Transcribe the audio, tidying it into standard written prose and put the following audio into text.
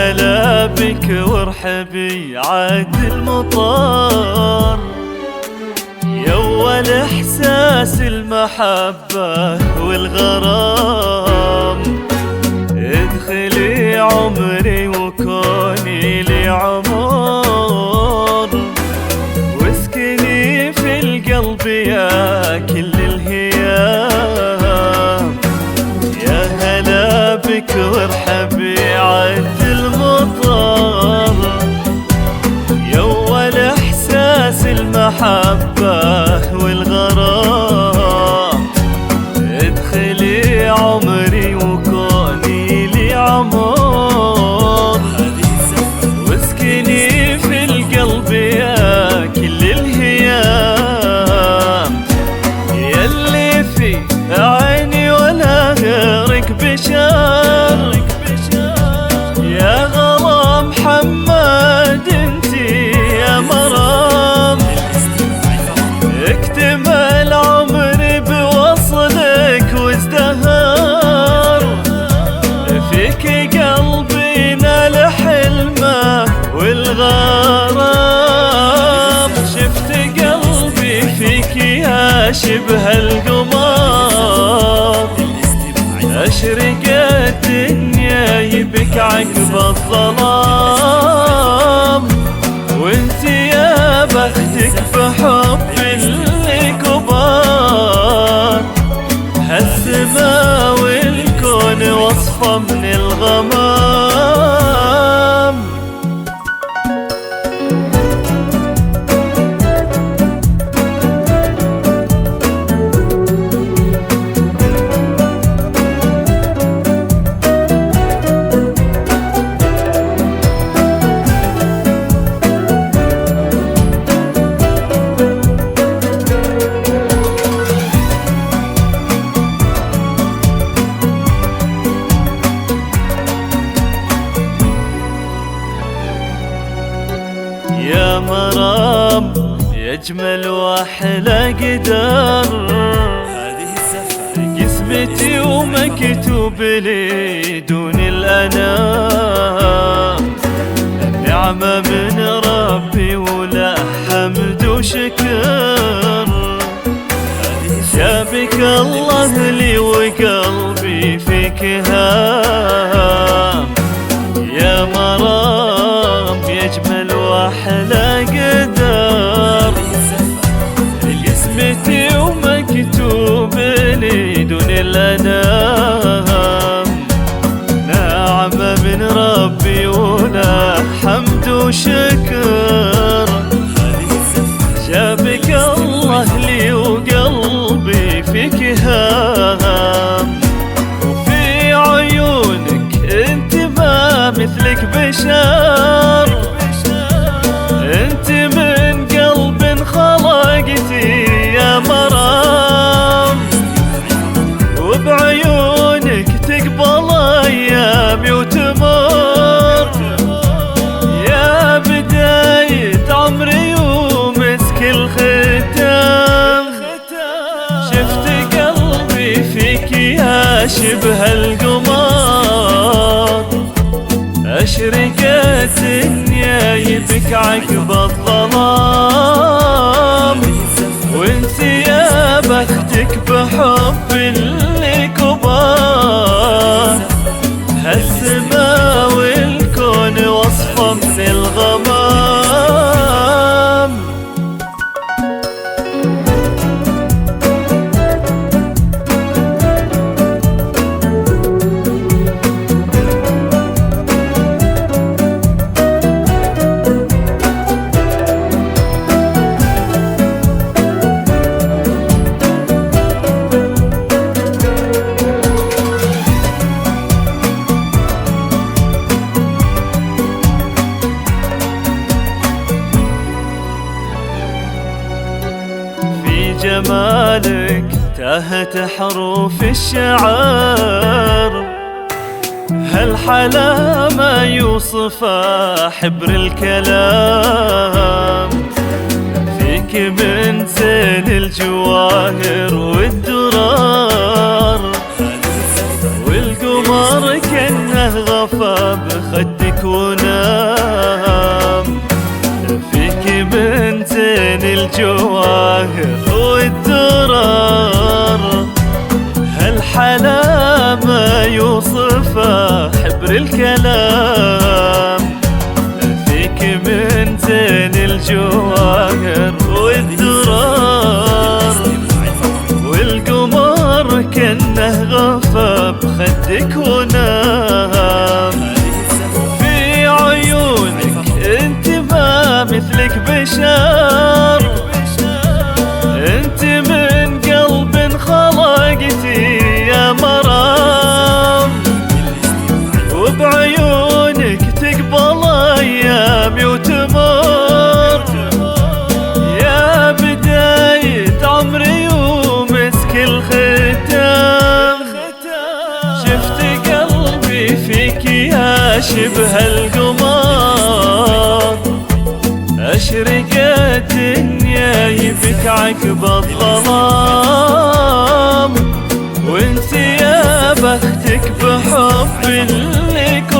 هلا بك وارحبي عاد المطار، يا اول احساس المحبة والغرام. ادخلي عمري وكوني لي عمر، واسكني في القلب يا كل الهيام. يا هلا بك وارحبي عد المطر، يا اول احساس المحبة والغرام. ادخلي عمري وكوني لي عمر، واسكني في القلب يا كل الهيام. ياللي في عيني ولا غيرك بشر، يا غلا محمد انتي يا مرام. اكتمل عمري بوصلك وازدهر، فيك قلبي نال حلمه والغرام. شفت قلبي فيك يا شبه القمر، أشرقت الدنيا يبك عقب الظلام. وانت يا بختك بحب اللي كبار، هالسما والكون وصفة من الغمام. يا مرام يا اجمل واحلى قدر، قسمتي ومكتوب لي دون الانام. نعمة من ربي ولا حمد وشكر، جابك الله لي وقلبي فيك هام. يا مرام يا اجمل واحلى قدر، قسمتي ومكتوب لي دون الانام. نعمة من ربي ولا حمد وشكر، جابك الله لي وقلبي فيك هام. وفي عيونك انت ما مثلك بشر، انت من قلب خلقتي يا مرام. وبعيونك تقبل ايامي وتمر، يا بداية عمري ومسك الختام. شفت قلبي فيك يا شبه القمر، أشرقت الدنيا يبك عقب الظلام. وانت يا بختك بحب اللي كبار، هالسما والكون وصفة من الغمام. جمالك تاهت حروف الشعر، هالحلا ما يوصفه حبر الكلام. فيك من زين الجواهر والدرار، والقمر كأنه غفى بخدك الجواهر والدرر، هالحلا ما يوصفه حبر الكلام، فيك من زين الجواهر والدرر، والقمر كأنه غفى بخدك ونام، في عيونك انت ما مثلك بشر، انت من قلب خلقتي يا مرام، وبعيونك تقبل ايامي وتمر، يا بداية عمري ومسك الختام، شفت قلبي فيك يا شبه القمر، أشرقت دنياي بك عقب الظلام، وانت يا بختك بحب لك